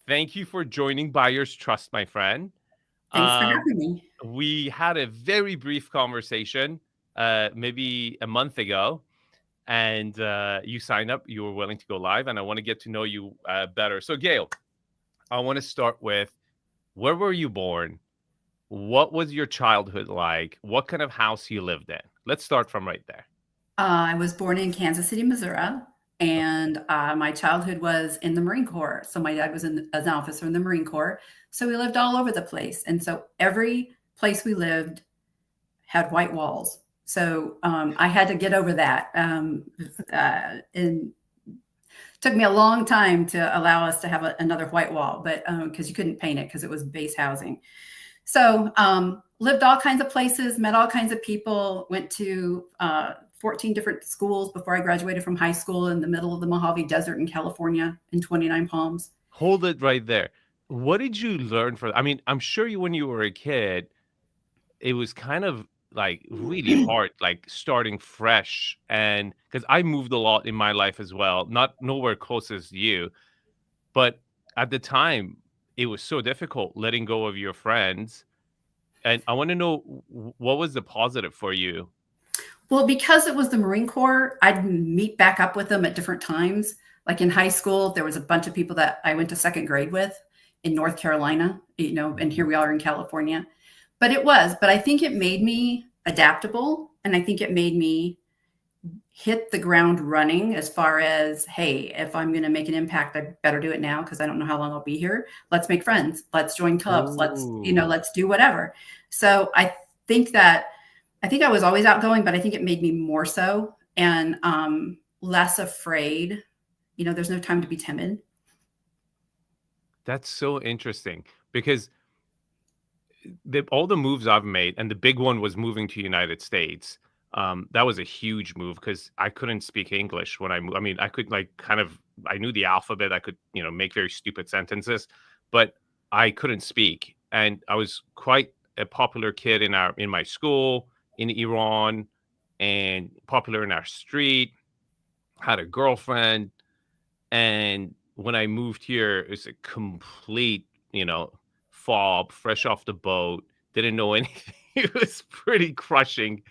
Thank you for joining Buyers Trust, my friend. Thanks for Um, having me. we had a very brief conversation, maybe a month ago, and you signed up. You were willing to go live, and I want to get to know you better. So, Gail, I want to start with where were you born? What was your childhood like? What kind of house you lived in? Let's start from right there. I was born in Kansas City, Missouri, and my childhood was in the Marine Corps. So my dad was as an officer in the Marine Corps. So we lived all over the place, and so every place we lived had white walls. So I had to get over that, and took me a long time to allow us to have another white wall, but because you couldn't paint it because it was base housing. So lived all kinds of places, met all kinds of people, went to 14 different schools before I graduated from high school in the middle of the Mojave Desert in California in 29 Palms. Hold it right there. What did you learn from? I mean, I'm sure you when you were a kid, it was kind of like really hard, like starting fresh. And because I moved a lot in my life as well, not nowhere close as you, but at the time, it was so difficult letting go of your friends. And I want to know what was the positive for you? Well, because it was the Marine Corps, I'd meet back up with them at different times. Like in high school, there was a bunch of people that I went to second grade with in North Carolina, and here we are in California. But I think it made me adaptable. And I think it made me hit the ground running as far as, hey, if I'm going to make an impact, I better do it now because I don't know how long I'll be here. Let's make friends. Let's join clubs. Oh, Let's do whatever. So think that I think I was always outgoing, but I think it made me more so and less afraid. There's no time to be timid. that's so interesting because all the moves I've made, and the big one was moving to United States. That was a huge move because I couldn't speak English when I moved. I mean, I could like kind of I knew the alphabet. I could make very stupid sentences, but I couldn't speak. And I was quite a popular kid in my school in Iran, and popular in our street. Had a girlfriend, and when I moved here, it's a complete, fob, fresh off the boat, didn't know anything. It was pretty crushing.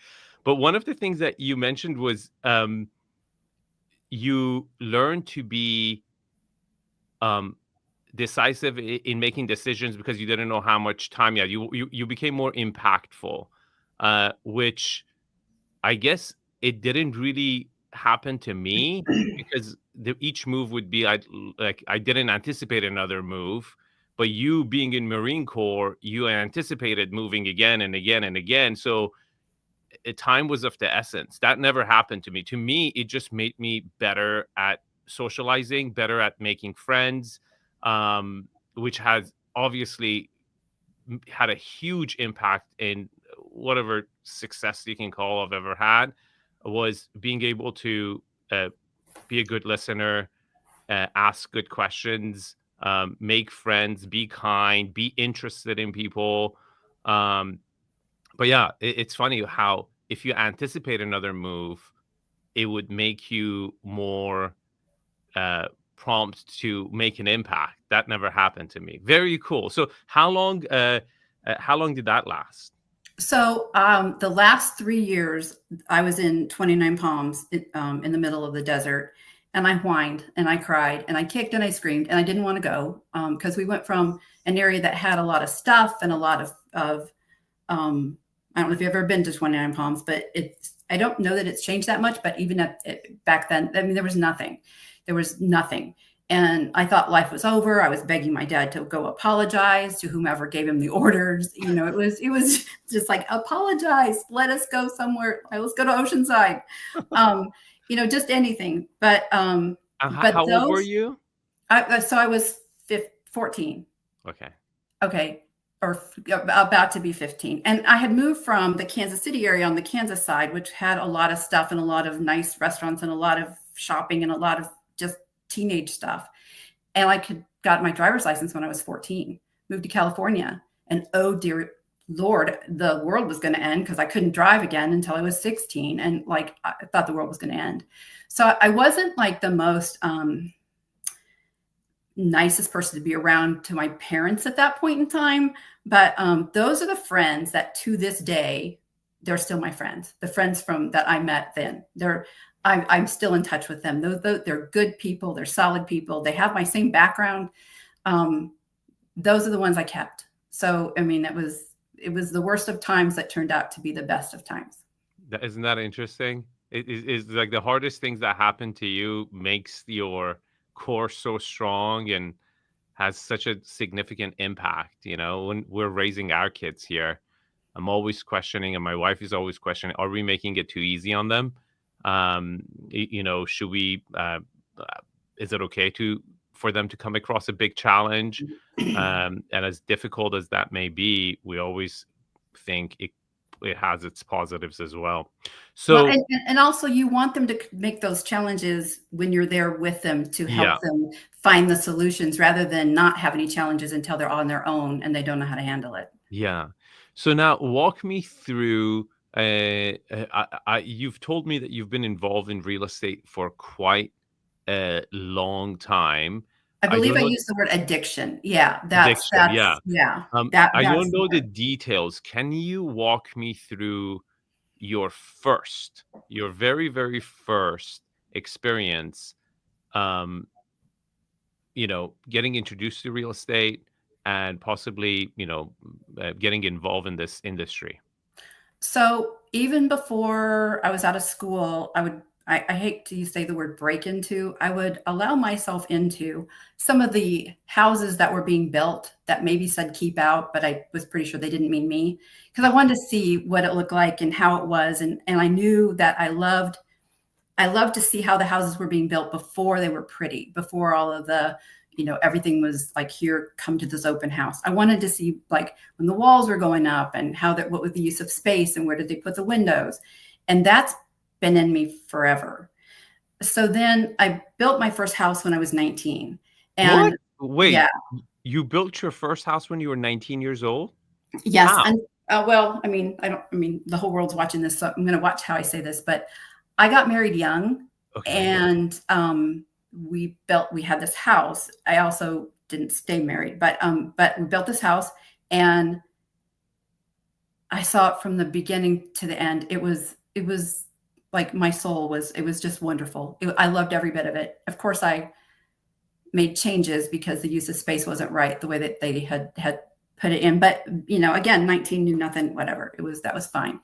But one of the things that you mentioned was you learned to be um, decisive in making decisions because you didn't know how much time you had. You became more impactful, which I guess it didn't really happen to me because each move would be I didn't anticipate another move, but you being in Marine Corps, you anticipated moving again and again and again. So time was of the essence. That never happened to me. To me, it just made me better at socializing, better at making friends, which has obviously had a huge impact in whatever success you can call I've ever had was being able to be a good listener, ask good questions, make friends, be kind, be interested in people. Um, but yeah, it's funny how if you anticipate another move, it would make you more uh, prompt to make an impact. That never happened to me. Very cool. So how long did that last? So the last 3 years, I was in 29 Palms in the middle of the desert. And I whined and I cried and I kicked and I screamed and I didn't want to go because we went from an area that had a lot of stuff and a lot of I don't know if you've ever been to 29 Palms, but I don't know that it's changed that much. But even back then, I mean, there was nothing. There was nothing. And I thought life was over. I was begging my dad to go apologize to whomever gave him the orders. It was just like, apologize, let us go somewhere. Let's go to Oceanside. Just anything. But How old were those, you? so I was 14. Okay. Okay. Or about to be 15. And I had moved from the Kansas City area on the Kansas side, which had a lot of stuff and a lot of nice restaurants and a lot of shopping and a lot of just teenage stuff. And I got my driver's license when I was 14, moved to California. And oh, dear Lord, the world was going to end because I couldn't drive again until I was 16. And like, I thought the world was going to end. So I wasn't like the most nicest person to be around to my parents at that point in time. But those are the friends that to this day, they're still my friends. The friends from that I met then, I'm still in touch with them. They're good people. They're solid people. They have my same background. Those are the ones I kept. So, I mean, it was the worst of times that turned out to be the best of times. Isn't that interesting? It is like the hardest things that happen to you makes your core so strong and has such a significant impact. When we're raising our kids here, I'm always questioning, and my wife is always questioning, are we making it too easy on them? Should we, is it okay for them to come across a big challenge? And as difficult as that may be, we always think it has its positives as well. Well, So and also you want them to make those challenges when you're there with them to yeah, help them find the solutions rather than not have any challenges until they're on their own and they don't know how to handle it. yeah. So now walk me through. You've told me that you've been involved in real estate for quite a long time. I I believe don't I know used the word addiction. Yeah, addiction. Yeah. I that's don't know the details. Can you walk me through your very, very first experience, um, getting introduced to real estate and possibly, getting involved in this industry? So even before I was out of school, I hate to say the word break into, I would allow myself into some of the houses that were being built that maybe said keep out, but I was pretty sure they didn't mean me because I wanted to see what it looked like and how it was. And I knew that I loved to see how the houses were being built before they were pretty, before all of the, everything was like, here, come to this open house. I wanted to see like when the walls were going up and what was the use of space and where did they put the windows? And that's been in me forever. So then I built my first house when I was 19. What? And Wait, yeah, you built your first house when you were 19 years old? yes. How? And well, I mean, the whole world's watching this, so I'm going to watch how I say this, but I got married young Okay. and we had this house. I also didn't stay married, but we built this house and I saw it from the beginning to the end. It was like my soul it was just wonderful. I loved every bit of it. Of course, I made changes because the use of space wasn't right the way that they had put it in. But again, 19, knew nothing, whatever. That was fine.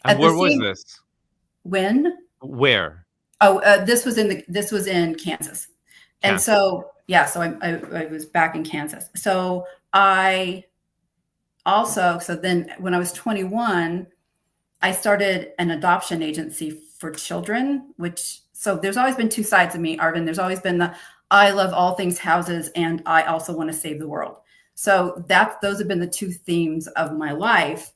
And At the where was same this? when Where? Oh, this was in Kansas. And Kansas. so, yeah, so I was back in Kansas. So I so then when I was 21, I started an adoption agency for children, so there's always been two sides of me, Arvin. There's always been I love all things houses and I also want to save the world. So those have been the two themes of my life.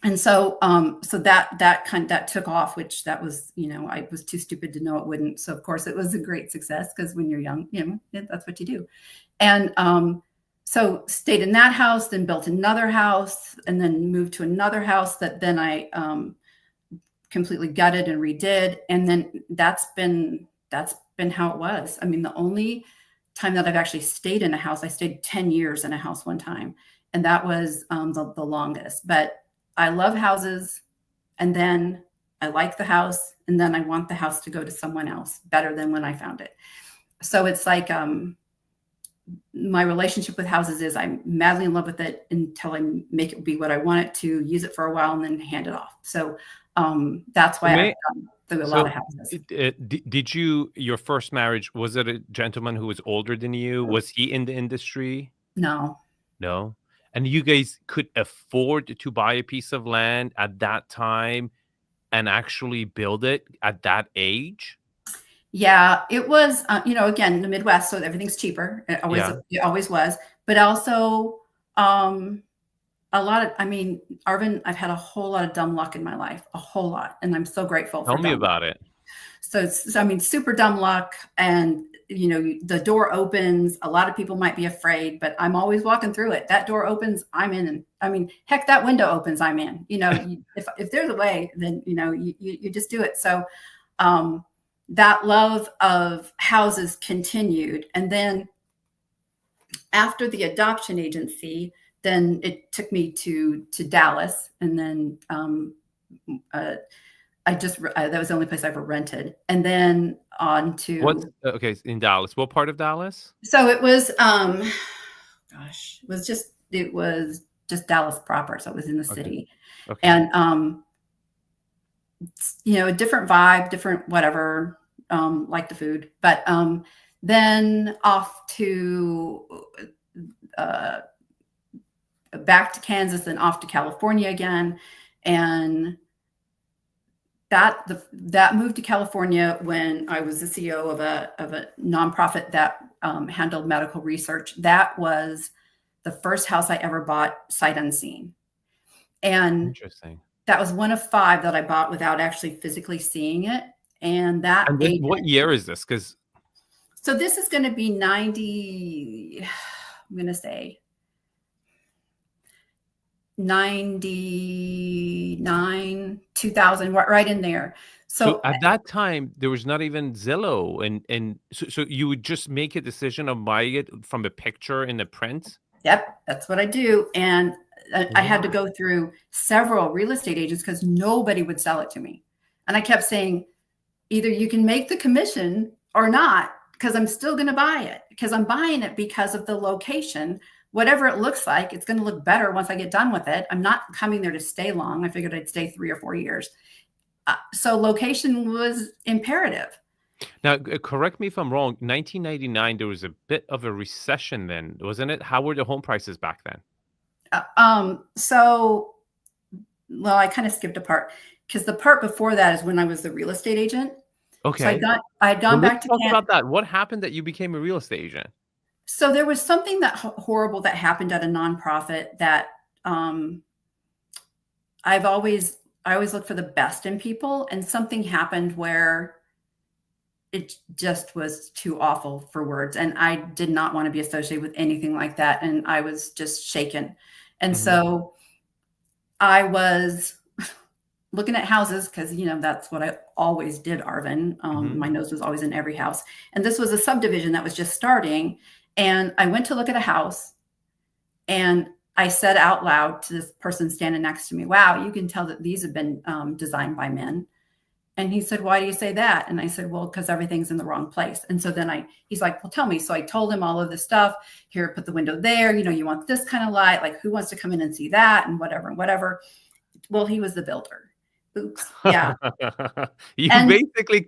And so, that took off, which that was, I was too stupid to know it wouldn't. So of course it was a great success because when you're young, that's what you do. And so stayed in that house, then built another house, and then moved to another house that then I completely gutted and redid. And then that's been how it was. I mean, the only time that I've actually stayed in a house, I stayed 10 years in a house one time, and that was the longest. But I love houses, and then I like the house, and then I want the house to go to someone else better than when I found it. So it's like my relationship with houses is I'm madly in love with it until I make it be what I want it to, use it for a while, and then hand it off. So that's why I've gone through a lot of houses. Did your first marriage, was it a gentleman who was older than you? Was he in the industry? No. No? And you guys could afford to buy a piece of land at that time and actually build it at that age? Yeah, it was, again, the Midwest, so everything's cheaper. It always was. But also, Arvin, I've had a whole lot of dumb luck in my life, a whole lot, and I'm so grateful for Tell me dumb luck. about it. So super dumb luck, and the door opens. A lot of people might be afraid, but I'm always walking through it. That door opens, I'm in. And I mean, heck, that window opens, I'm in. If there's a way, then you just do it. So, that love of houses continued. And then after the adoption agency, then it took me to Dallas, and then that was the only place I ever rented, and then on What's to okay in Dallas? What part of Dallas? so it was gosh, it was just Dallas proper, so it was in the Okay. city, Okay. and different vibe, different whatever, like the food, but then off to back to Kansas, then off to California again, and that moved to California when I was the CEO of a nonprofit that handled medical research. That was the first house I ever bought sight unseen, and Interesting. that was one of 5 that I bought without actually physically seeing it. And that And agent, what year is this? Because so this is going to be 90. I'm going to say 99, 2000, right in there. so at that time there was not even Zillow, and so you would just make a decision of buying it from a picture in the print. Yep, that's what I do. And I had to Wow. go through several real estate agents because nobody would sell it to me. And I kept saying, either you can make the commission or not, because I'm still going to buy it, because I'm buying it because of the location. Whatever it looks like, it's going to look better once I get done with it. I'm not coming there to stay long. I figured I'd stay 3 or 4 years. So location was imperative. Now, correct me if I'm wrong. 1999, there was a bit of a recession then, wasn't it? How were the home prices back then? So, well, I kind of skipped a part because the part before that is when I was the real estate agent. So Okay. I had Well, gone let's back to talk about that. What happened that you became a real estate agent? So there was something that horrible that happened at a nonprofit that I always look for the best in people, and something happened where it just was too awful for words, and I did not want to be associated with anything like that, and I was just shaken. And so I was looking at houses because that's what I always did, Arvin. My nose was always in every house, and this was a subdivision that was just starting. And I went to look at a house, and I said out loud to this person standing next to me, "Wow, you can tell that these have been designed by men." And he said, "Why do you say that?" And I said, "Well, because everything's in the wrong place." And so then he's like, "Well, tell me." So I told him all of this stuff. Here, put the window there. You want this kind of light. Like, who wants to come in and see that? And whatever and whatever. Well, he was the builder. Oops. Yeah. You And basically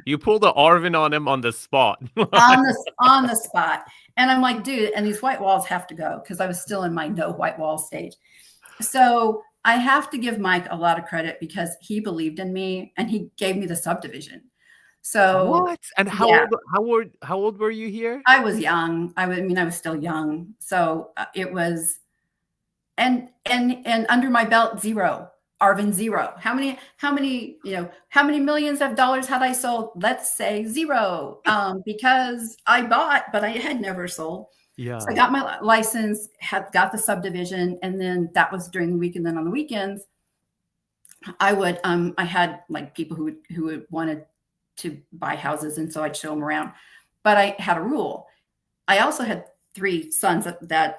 you pulled the Arvin on him on the spot. on the spot. And I'm like, dude, and these white walls have to go, because I was still in my no white wall stage. So I have to give Mike a lot of credit because he believed in me and he gave me the subdivision. So What? And yeah, how old were you here? I was young. I was still young. So it was, and under my belt, zero. Arvin, zero. How many millions of dollars had I sold? Let's say zero, because I bought, but I had never sold. So I Yeah. got my license, got the subdivision, and then that was during the week. And then on the weekends, I had like people who would wanted to buy houses, and so I'd show them around. But I had a rule. I also had 3 sons that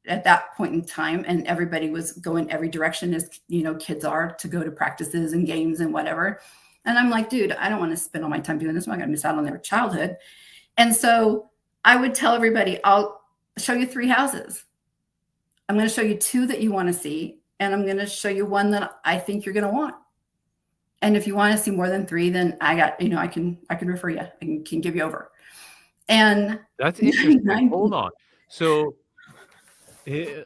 at that point in time, and everybody was going every direction as kids are, to go to practices and games and whatever. And I'm like, dude, I don't want to spend all my time doing this. I'm not going to miss out on their childhood. And so I would tell everybody, I'll show you 3 houses. I'm going to show you 2 that you want to see, and I'm going to show you 1 that I think you're going to want. And if you want to see more than 3, then I got, I can refer you. I can give you over. And That's interesting. Hold on. So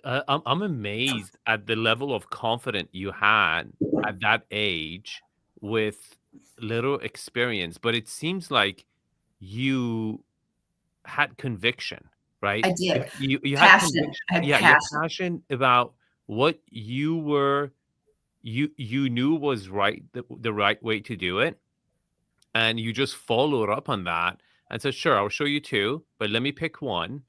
I'm amazed at the level of confidence you had at that age with little experience, but it seems like you had conviction, right? I did. You had Passion. conviction. I had Yeah, you had passion. passion about what you knew was right, the right way to do it, and you just followed up on that and said, "Sure, I'll show you 2, but let me pick 1."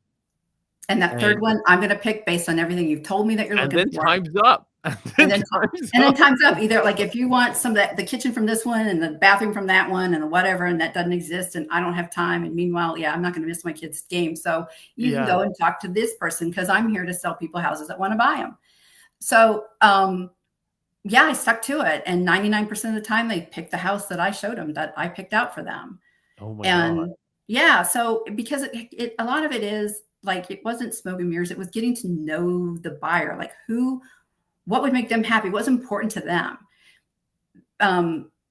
And that And 3rd one, I'm going to pick based on everything you've told me that you're and looking then for. time's up. And then Time's and then up. time's up. Either like if you want some of that, the kitchen from this one and the bathroom from that one and the whatever, and that doesn't exist, and I don't have time. And meanwhile, yeah, I'm not going to miss my kids' game. So you can Yeah. go and talk to this person because I'm here to sell people houses that want to buy them. So yeah, I stuck to it. And 99% of the time they picked the house that I showed them, that I picked out for them. Oh my God. And yeah, so because a lot of it is like, it wasn't smoke and mirrors. It was getting to know the buyer, like what would make them happy? What's important to them?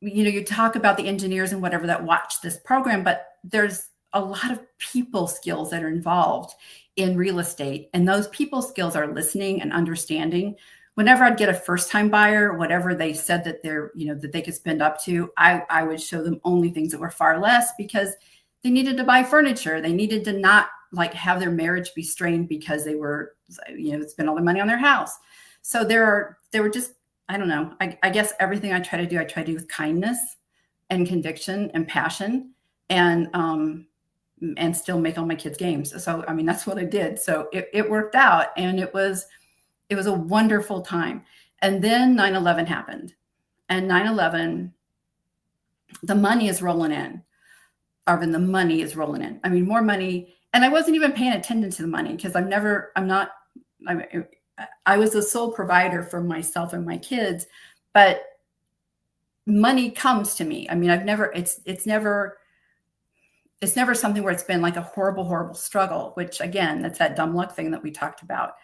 You talk about the engineers and whatever that watch this program, but there's a lot of people skills that are involved in real estate. And those people skills are listening and understanding. Whenever I'd get a first time buyer, whatever they said that that they could spend up to, I would show them only things that were far less, because they needed to buy furniture. They needed to not like have their marriage be strained because they were, spend all their money on their house. So there were just, I don't know. I guess everything I try to do with kindness and conviction and passion, and still make all my kids' games. So, I mean, that's what I did. So it worked out, and it was a wonderful time. And then 9/11 happened, and 9/11, the money is rolling in. Arvin, the money is rolling in. I mean, more money. And I wasn't even paying attention to the money because I was the sole provider for myself and my kids, but money comes to me. I mean, it's never something where it's been like a horrible, horrible struggle, which again, that's that dumb luck thing that we talked about.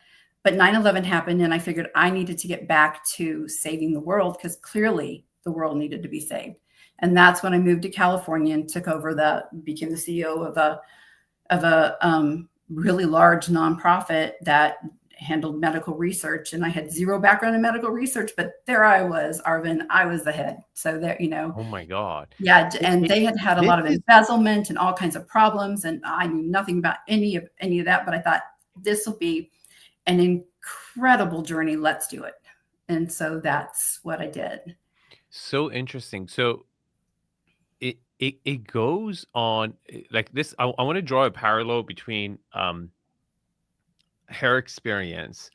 But 9/11 happened, and I figured I needed to get back to saving the world, because clearly the world needed to be saved. And that's when I moved to California and became the CEO of a really large nonprofit that handled medical research. And I had zero background in medical research, but there I was, Arvin, I was the head. So that, Oh my God. yeah. And they had a This lot of is embezzlement and all kinds of problems. And I knew nothing about any of that, but I thought this will be an incredible journey. Let's do it. And so that's what I did. so interesting. So it goes on like this. I want to draw a parallel between her experience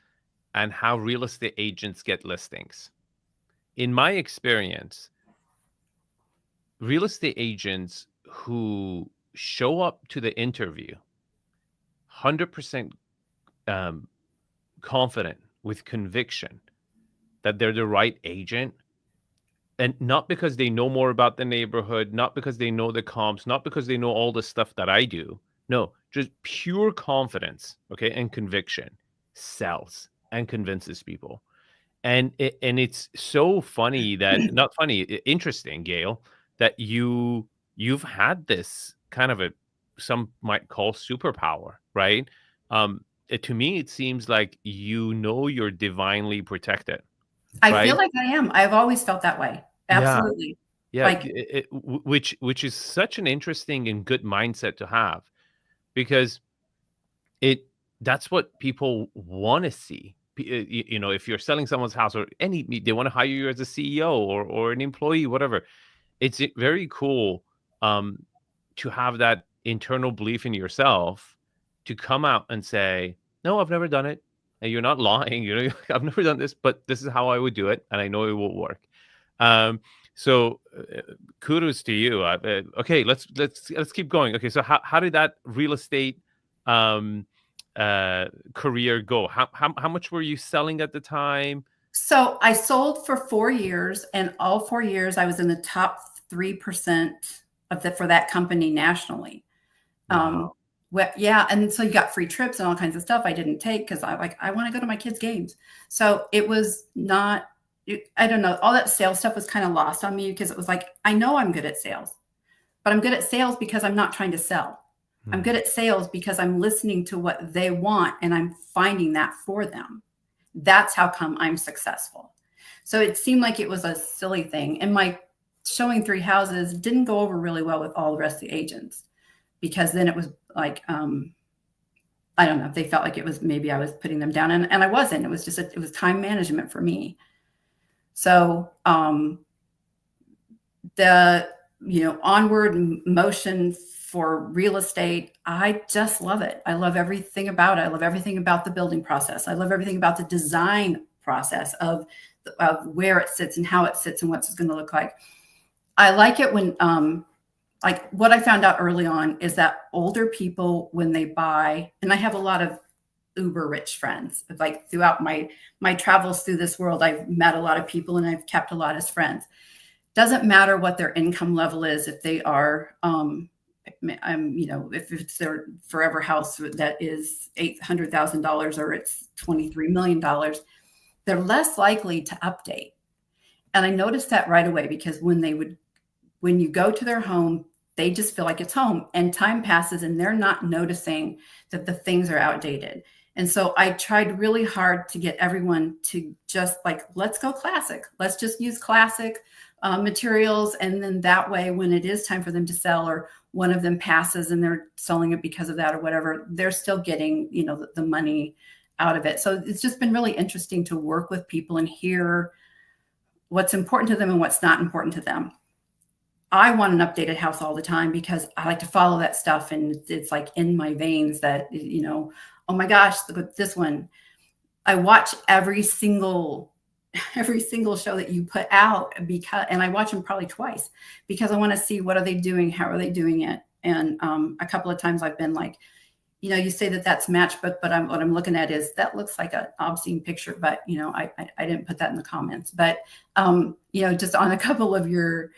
and how real estate agents get listings. In my experience, real estate agents who show up to the interview 100% confident with conviction that they're the right agent, and not because they know more about the neighborhood, not because they know the comps, not because they know all the stuff that I do. No, just pure confidence, okay, and conviction sells and convinces people. And it's so funny that not funny, interesting, Gail, that you've had this kind of a some might call superpower, right? To me, it seems like you're divinely protected, I feel right? like I am. I've always felt that way. Yeah, Absolutely. yeah. Like, Which is such an interesting and good mindset to have, because it that's what people want to see. If you're selling someone's house or they want to hire you as a CEO or an employee, whatever. It's very cool to have that internal belief in yourself to come out and say, "No, I've never done it," and you're not lying. I've never done this, but this is how I would do it, and I know it will work. Um, so kudos to you. Okay, let's keep going. Okay, so how did that real estate um, career go? How much were you selling at the time? so I sold for 4 years, and all 4 years I was in the top 3% for that company nationally. Wow. Yeah, and so you got free trips and all kinds of stuff I didn't take because I want to go to my kids' games. So it was not. I don't know. All that sales stuff was kind of lost on me, because it was like, I know I'm good at sales, but I'm good at sales because I'm not trying to sell. I'm good at sales because I'm listening to what they want and I'm finding that for them. That's how come I'm successful. So it seemed like it was a silly thing. And my showing 3 houses didn't go over really well with all the rest of the agents, because then it was like, I don't know if they felt like it was, maybe I was putting them down, and I wasn't. It was just, it was time management for me. So the, onward motion for real estate, I just love it. I love everything about it. I love everything about the building process. I love everything about the design process of where it sits and how it sits and what's going to look like. I like it when, like what I found out early on is that older people, when they buy, and I have a lot of uber rich friends, like throughout my travels through this world, I've met a lot of people and I've kept a lot as friends. Doesn't matter what their income level is, if they are, if it's their forever house that is $800,000 or it's $23 million, they're less likely to update. And I noticed that right away, because when you go to their home, they just feel like it's home, and time passes and they're not noticing that the things are outdated. And so I tried really hard to get everyone to just like, let's go classic. Let's just use classic materials. And then that way, when it is time for them to sell, or one of them passes and they're selling it because of that or whatever, they're still getting, the money out of it. So it's just been really interesting to work with people and hear what's important to them and what's not important to them. I want an updated house all the time because I like to follow that stuff. And it's like in my veins that, oh my gosh, look at this one. I watch every single show that you put out, and I watch them probably twice because I want to see, what are they doing? How are they doing it? And a couple of times I've been like, you say that that's matchbook, but what I'm looking at is that looks like an obscene picture, but I didn't put that in the comments, but just on a couple of your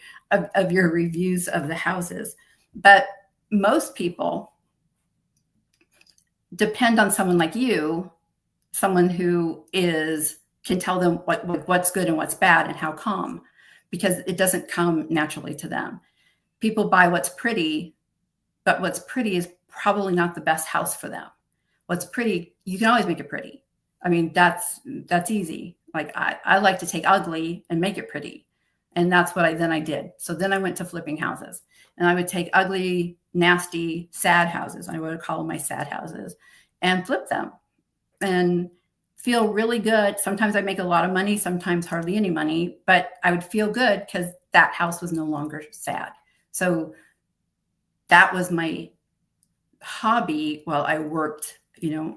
reviews of the houses. But most people depend on someone like you, someone who can tell them what's good and what's bad and how come, because it doesn't come naturally to them. People buy what's pretty, but what's pretty is probably not the best house for them. What's pretty, you can always make it pretty. I mean, that's easy. Like I like to take ugly and make it pretty. And that's what I did. So then I went to flipping houses, and I would take ugly, nasty, sad houses. I would call them my sad houses, and flip them and feel really good. Sometimes I make a lot of money, sometimes hardly any money, but I would feel good because that house was no longer sad. So that was my hobby while I worked,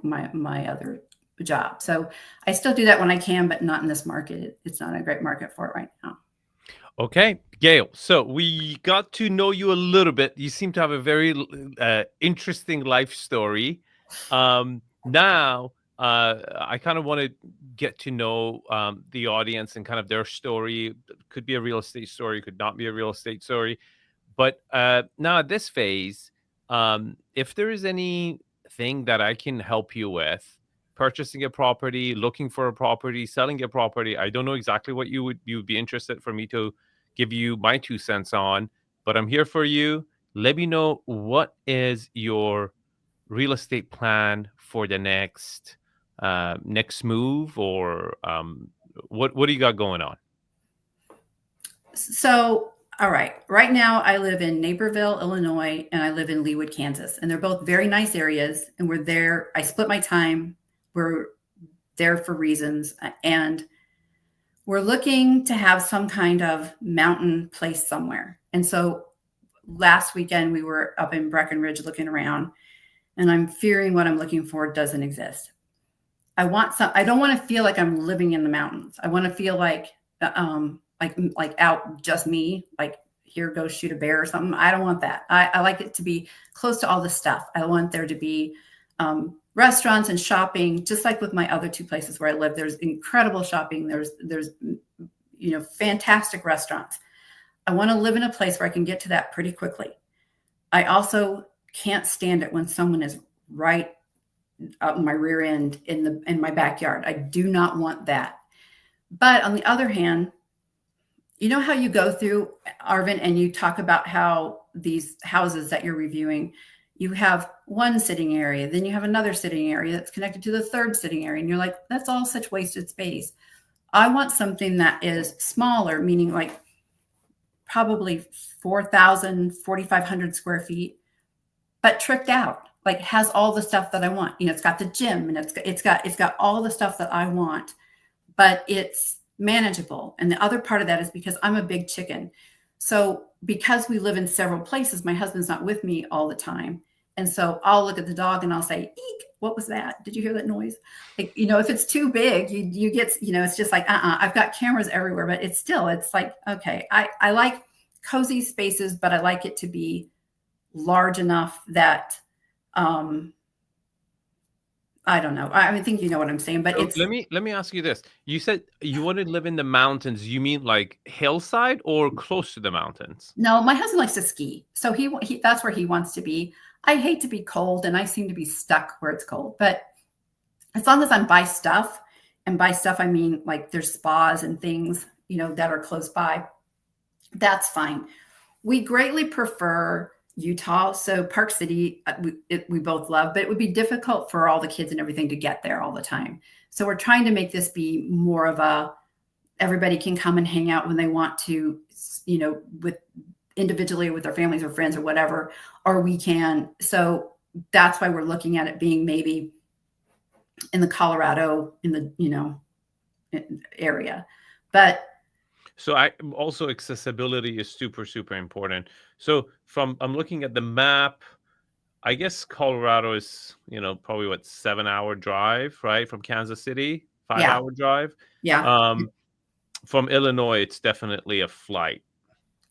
my other job. So I still do that when I can, but not in this market. It's not a great market for it right now. Okay, Gayle. So we got to know you a little bit. You seem to have a very interesting life story. Now, I kind of want to get to know the audience and kind of their story. It could be a real estate story, could not be a real estate story. But now at this phase, if there is anything that I can help you with, purchasing a property, looking for a property, selling a property, I don't know exactly what you would be interested for me to give you my 2 cents on, but I'm here for you. Let me know, what is your real estate plan for the next move, or what do you got going on? So, all right. Right now I live in Naperville, Illinois, and I live in Leawood, Kansas. And they're both very nice areas. And we're there. I split my time. We're there for reasons. And we're looking to have some kind of mountain place somewhere. And so last weekend we were up in Breckenridge looking around, and I'm fearing what I'm looking for doesn't exist. I don't want to feel like I'm living in the mountains. I want to feel like out just me, like here, go shoot a bear or something. I don't want that. I like it to be close to all the stuff. I want there to be restaurants and shopping, just like with my other 2 places where I live. There's incredible shopping. There's fantastic restaurants. I want to live in a place where I can get to that pretty quickly. I also can't stand it when someone is right up my rear end in my backyard. I do not want that. But on the other hand, you know how you go through, Arvin, and you talk about how these houses that you're reviewing, you have one sitting area, then you have another sitting area that's connected to the third sitting area. And you're like, that's all such wasted space. I want something that is smaller, meaning like probably 4,000, 4,500 square feet, but tricked out, like has all the stuff that I want. It's got the gym, and it's got all the stuff that I want, but it's manageable. And the other part of that is because I'm a big chicken. So because we live in several places, my husband's not with me all the time. And so I'll look at the dog and I'll say, "Eek, what was that? Did you hear that noise?" Like, if it's too big, you get, it's just like, I've got cameras everywhere, but it's like, okay, I like cozy spaces, but I like it to be large enough that, I don't know. I think you know what I'm saying, but So it's let me ask you this. You said you want to live in the mountains. You mean like hillside or close to the mountains? no, my husband likes to ski. So he that's where he wants to be. I hate to be cold and I seem to be stuck where it's cold, but as long as I'm by stuff, and by stuff I mean like there's spas and things, that are close by, that's fine. We greatly prefer Utah. So Park City, we both love, but it would be difficult for all the kids and everything to get there all the time. So we're trying to make this be more of a, everybody can come and hang out when they want to, with individually with their families or friends or whatever, or we can. So that's why we're looking at it being maybe in the Colorado, in the, area. But So I also accessibility is super, super important. So I'm looking at the map. I guess Colorado is, probably what, 7-hour drive, right? From Kansas City, yeah, 5-hour drive. yeah. From Illinois, it's definitely a flight.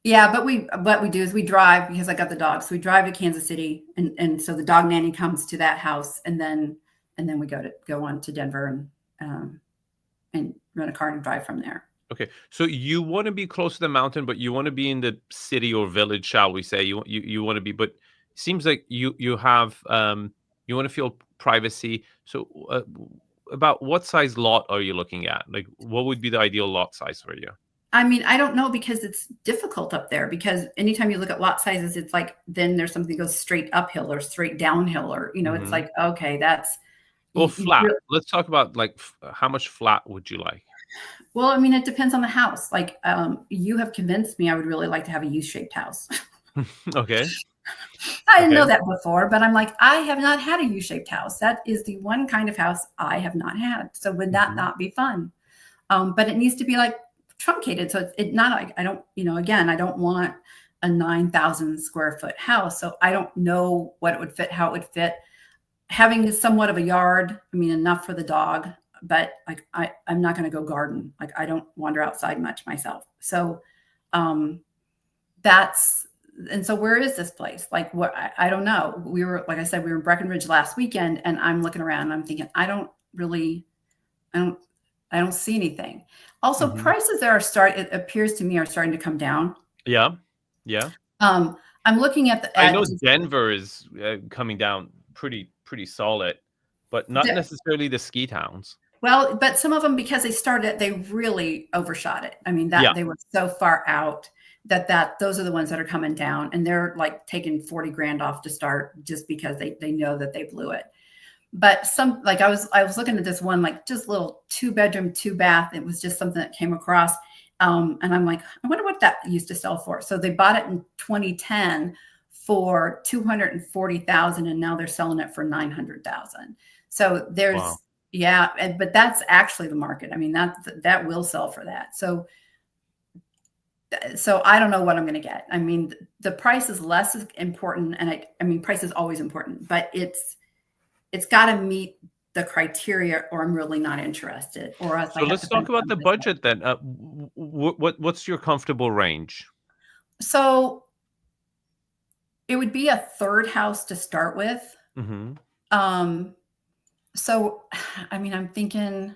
Yeah, but what we do is we drive because I got the dog. So we drive to Kansas City, and so the dog nanny comes to that house, and then we go on to Denver and rent a car and drive from there. Okay, so you want to be close to the mountain, but you want to be in the city or village, shall we say? You want to be, but it seems like you have you want to feel privacy. So about what size lot are you looking at? Like, what would be the ideal lot size for you? I mean, I don't know because it's difficult up there because anytime you look at lot sizes, it's like then there's something that goes straight uphill or straight downhill or, it's like, okay, that's. Well, flat. Let's talk about like how much flat would you like? Well, I mean, it depends on the house. Like, you have convinced me I would really like to have a U-shaped house. Okay. I didn't know that before, but I'm like, I have not had a U-shaped house. That is the one kind of house I have not had. So would that not be fun? But it needs to be like truncated. So it's not like, I don't, again, I don't want a 9,000 square foot house. So I don't know what it would fit, how it would fit. Having somewhat of a yard, I mean, enough for the dog, but like, I'm not going to go garden. Like I don't wander outside much myself. So, and so where is this place? Like what, I don't know. Like I said, we were in Breckenridge last weekend and I'm looking around and I'm thinking, I don't see anything. Also, prices there it appears to me are starting to come down. Yeah. Yeah. I'm looking at I know Denver is coming down pretty solid, but not necessarily the ski towns. Well, but some of them, because they really overshot it. I mean, they were so far out that those are the ones that are coming down and they're like taking 40 grand off to start just because they know that they blew it. But some, like I was looking at this one, like just little 2-bedroom, 2-bath. It was just something that came across. And I'm like, I wonder what that used to sell for. So they bought it in 2010 for $240,000 and now they're selling it for $900,000. So there's, but that's actually the market. I mean, that will sell for that. So I don't know what I'm going to get. I mean, the price is less important. And I mean, price is always important, but it's got to meet the criteria or I'm really not interested. Or else so let's talk about the budget then. What's your comfortable range? So it would be a third house to start with. So, I mean, I'm thinking,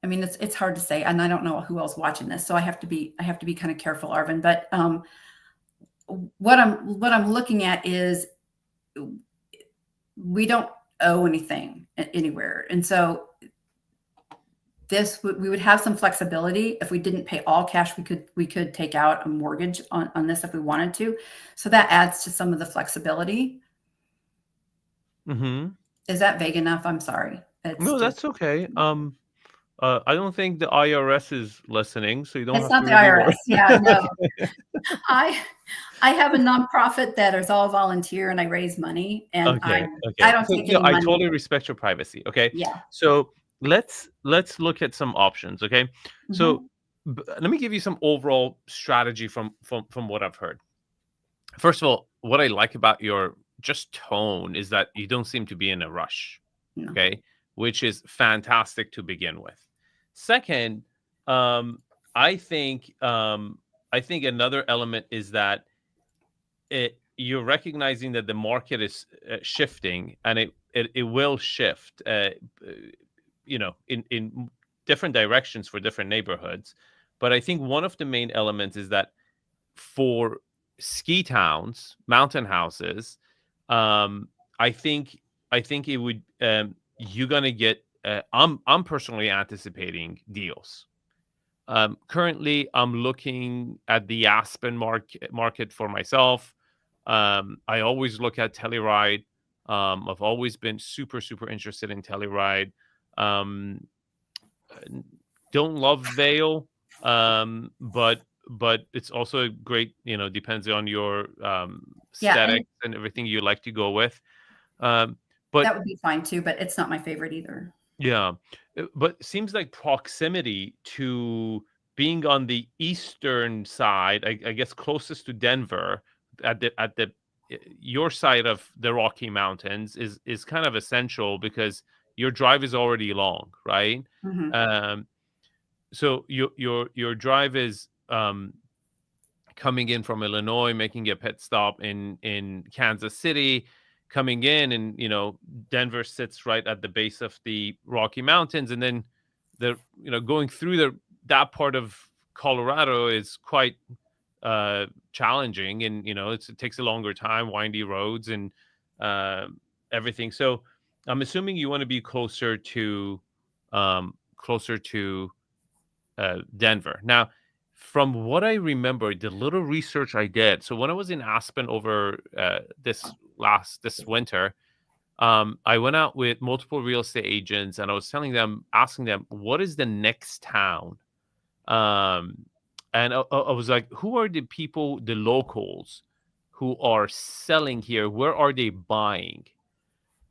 I mean, it's hard to say, and I don't know who else watching this, so I have to be kind of careful, Arvin. But what I'm looking at is we don't owe anything anywhere, and so we would have some flexibility. If we didn't pay all cash, we could take out a mortgage on this if we wanted to. So that adds to some of the flexibility. Is that vague enough? I'm sorry. No, that's okay. I don't think the IRS is listening, so you don't. It's not the IRS. Yeah, no. I have a nonprofit that is all volunteer, and I raise money, and I don't take any money. I totally respect your privacy. Okay. Yeah. So let's look at some options. Okay. So let me give you some overall strategy from what I've heard. First of all, what I like about your just tone is that you don't seem to be in a rush. No. Okay, which is fantastic to begin with. Second, um, I think I think another element is that you're recognizing that the market is shifting, and it will shift, in different directions for different neighborhoods. But I think one of the main elements is that for ski towns, mountain houses, um, I think it would you're gonna get. I'm personally anticipating deals. Currently, I'm looking at the Aspen market for myself. I always look at Telluride. I've always been super interested in Telluride. Um, don't love Vale, but it's also a great, depends on your Yeah, and aesthetics and everything you like to go with. Um, but that would be fine too, but it's not my favorite either. yeah, but seems like proximity to being on the eastern side, I guess closest to Denver, at the your side of the Rocky Mountains is kind of essential because your drive is already long, right? Mhm. Um, so your drive is coming in from Illinois, making a pit stop in Kansas City, coming in, and Denver sits right at the base of the Rocky Mountains, and then going through that part of Colorado is quite challenging, and it takes a longer time, windy roads and uh, everything. So I'm assuming you want to be closer to Denver. Now, from what I remember, the little research I did, so when I was in Aspen over this winter, I went out with multiple real estate agents, and I was asking them, what is the next town? Um, and I was like, who are the people, the locals, who are selling here? Where are they buying?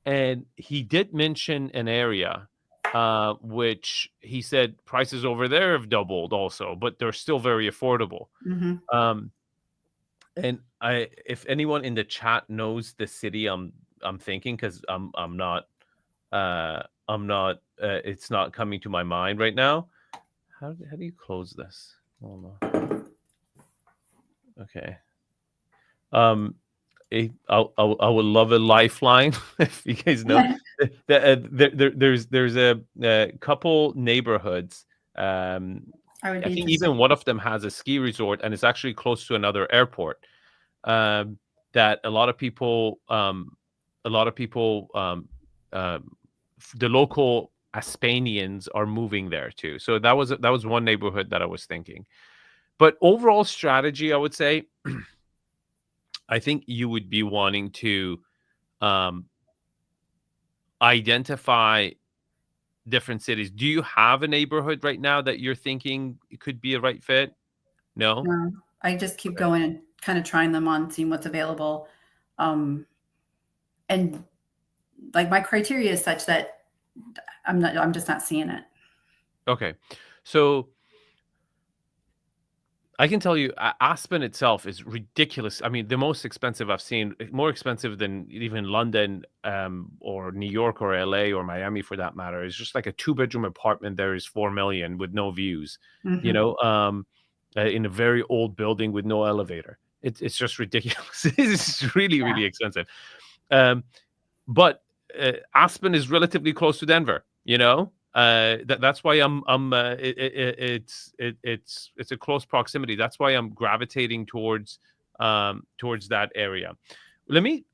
And he did mention an area, which he said prices over there have doubled also, but they're still very affordable. Mhm. Um, and if anyone in the chat knows the city I'm thinking, because it's not coming to my mind right now. How do you close this? Hold on. Okay. Um, I would love a lifeline if you guys know. There's a couple neighborhoods. I would I be think interested. even one of them has a ski resort, and it's actually close to another airport. That a lot of people, the local Aspanians are moving there too. So that was one neighborhood that I was thinking. But overall strategy, I would say, I think you would be wanting to um, identify different cities. Do you have a neighborhood right now that you're thinking it could be a right fit? No? No, I just keep Okay. going and kind of trying them on, seeing what's available. Um, and like my criteria is such that I'm just not seeing it. Okay. So I can tell you, Aspen itself is ridiculous. I mean, the most expensive I've seen, more expensive than even London, or New York or LA or Miami for that matter. Is just like a 2-bedroom apartment there is 4 million with no views, you Mhm. know, in a very old building with no elevator. It's just ridiculous. It's really Yeah. expensive. Um, but Aspen is relatively close to Denver. That's why it's a close proximity. That's why I'm gravitating towards that area. Let me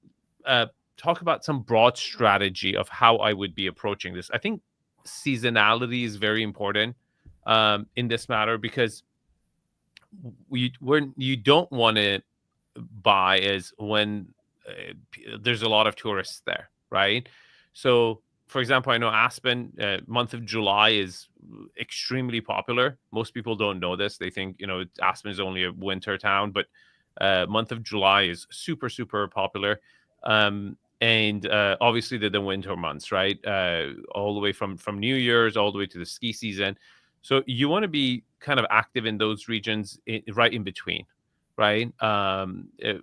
uh, talk about some broad strategy of how I would be approaching this. I think seasonality is very important in this matter, because when you don't want to buy is when there's a lot of tourists there, right? So, for example, I know Aspen, month of July is extremely popular. Most people don't know this. They think, Aspen is only a winter town, but month of July is super popular. And obviously the winter months, right? All the way from New Year's all the way to the ski season. So you want to be kind of active in those regions, right in between, right?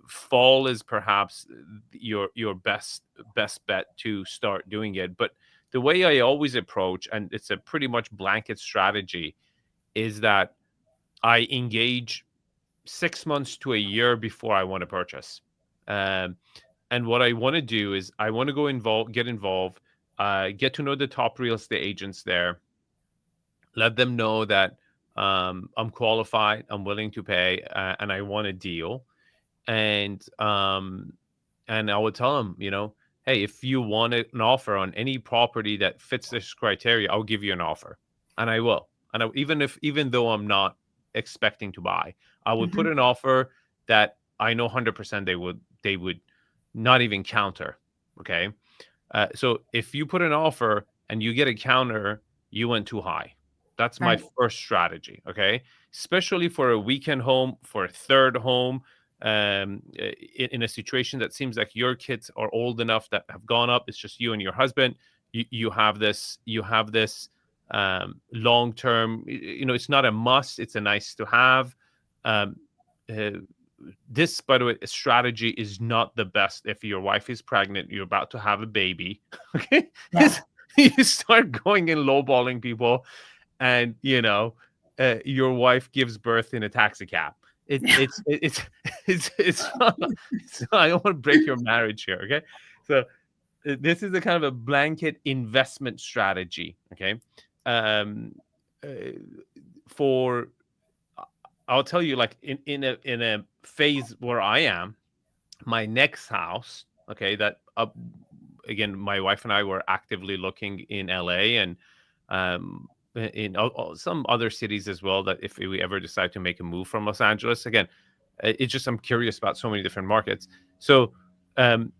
Fall is perhaps your best bet to start doing it. But the way I always approach, and it's a pretty much blanket strategy, is that I engage 6 months to a year before I want to purchase. Um, and what I want to do is I want to get involved, get to know the top real estate agents there, let them know that I'm qualified, I'm willing to pay, and I want a deal. And I would tell them, hey, if you want an offer on any property that fits this criteria, I'll give you an offer, and I will. And even though I'm not expecting to buy, I would put Mhm. an offer that I know 100% they would not even counter. Okay, so if you put an offer and you get a counter, you went too high. That's my Right. first strategy. Okay, especially for a weekend home, for a third home, in a situation that seems like your kids are old enough that have gone up. It's just you and your husband. You have this long term. It's not a must. It's a nice to have. Um, uh, this, by the way, strategy is not the best if your wife is pregnant, you're about to have a baby. Okay. Yeah. You start going and lowballing people, and your wife gives birth in a taxi cab. It's not, I don't want to break your marriage here. Okay. So this is a kind of a blanket investment strategy. Okay. um uh, for I'll tell you, like, in a phase where I am, my next house, okay, that again, my wife and I were actively looking in LA, and in some other cities as well, that if we ever decide to make a move from Los Angeles again, it's just I'm curious about so many different markets. So um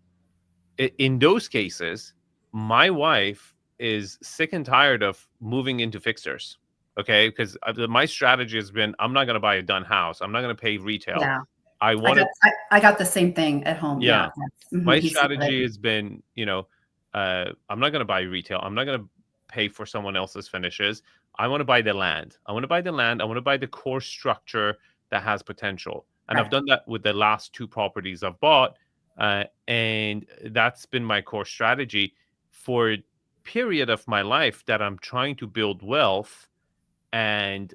in those cases, my wife is sick and tired of moving into fixers. Okay, because my strategy has been, I'm not going to buy a done house. I'm not going to pay retail. Yeah. I I want got to, I got the same thing at home. Yeah. yeah. Mhm. My He's sick of it. strategy has been, I'm not going to buy retail. I'm not going to pay for someone else's finishes. I want to buy the land. I want to buy the land. I want to buy the core structure that has potential. And I've Right. done that with the last two properties I've bought. And that's been my core strategy for a period of my life that I'm trying to build wealth and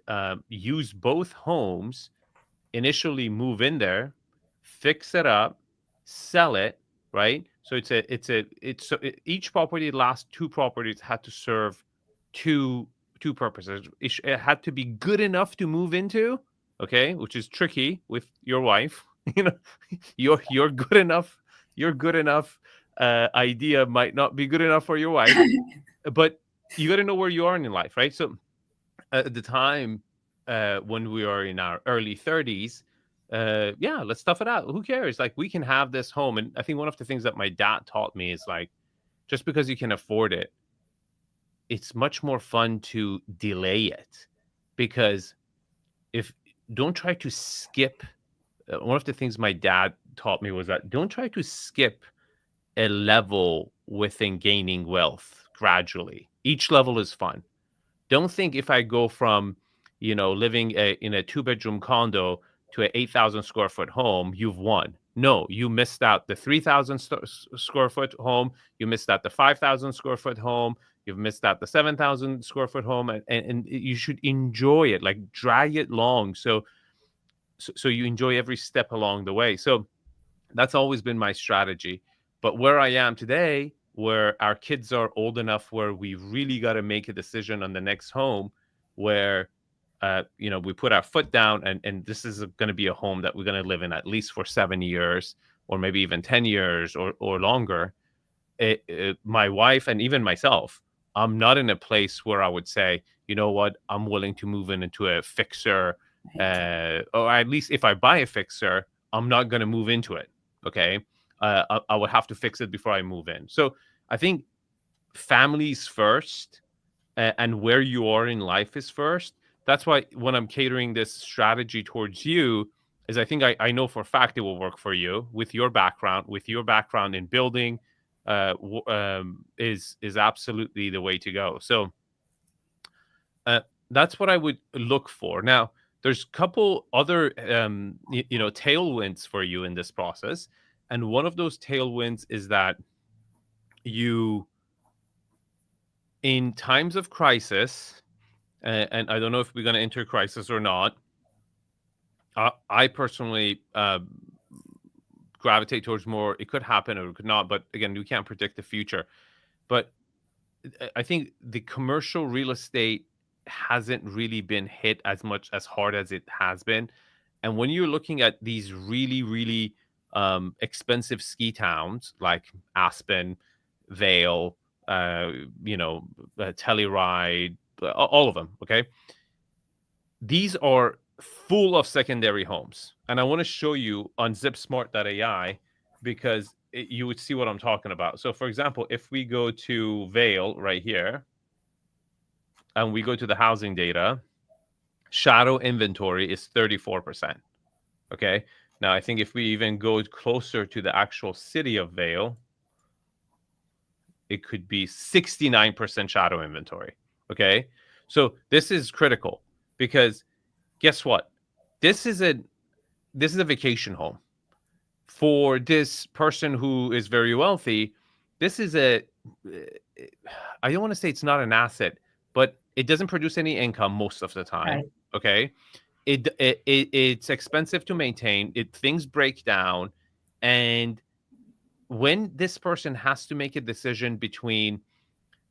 use both homes, initially move in there, fix it up, sell it, right? So each property, the last two properties had to serve two two purposes. It had to be good enough to move into, okay, which is tricky with your wife. You know, your good enough, your good enough idea might not be good enough for your wife, but you got to know where you are in your life, right? So at the time, when we are in our early 30s, yeah, let's stuff it out. Who cares? Like, we can have this home. And I think one of the things that my dad taught me is, like, just because you can afford it, it's much more fun to delay it. Because if don't try to skip, one of the things my dad taught me was that don't try to skip a level within gaining wealth gradually. Each level is fun. Don't think if I go from, living in a two-bedroom condo to an 8,000 square foot home, you've won. No, you missed out the 3,000 square foot home. You missed out the 5,000 square foot home. You've missed out the 7,000 square foot home. And you should enjoy it, like drag it long. So you enjoy every step along the way. So that's always been my strategy. But where I am today, where our kids are old enough where we really got to make a decision on the next home, where we put our foot down, and this is going to be a home that we're going to live in at least for 7 years, or maybe even 10 years or longer. My wife and even myself, I'm not in a place where I would say, you know what, I'm willing to move into a fixer, Right. or at least if I buy a fixer, I'm not going to move into it. Okay. I would have to fix it before I move in. So I think families first, and where you are in life is first. That's why when I'm catering this strategy towards you, is I think I know for a fact it will work for you with your background in building, is absolutely the way to go. So uh, that's what I would look for. Now, there's a couple other tailwinds for you in this process, and one of those tailwinds is that you, in times of crisis, and I don't know if we're going to enter crisis or not. I personally gravitate towards more. It could happen or it could not, but again, we can't predict the future. But I think the commercial real estate hasn't really been hit as much as hard as it has been. And when you're looking at these really, really expensive ski towns like Aspen, Vail, Telluride, all of them, okay? These are full of secondary homes. And I want to show you on zipsmart.ai because you would see what I'm talking about. So, for example, if we go to Vail right here and we go to the housing data, shadow inventory is 34%. Okay. Now, I think if we even go closer to the actual city of Vail, it could be 69% shadow inventory. Okay. So this is critical because guess what? This is a vacation home. For this person who is very wealthy, this is I don't want to say it's not an asset, but it doesn't produce any income most of the time. Right. Okay. It's expensive to maintain. Things break down. And when this person has to make a decision between,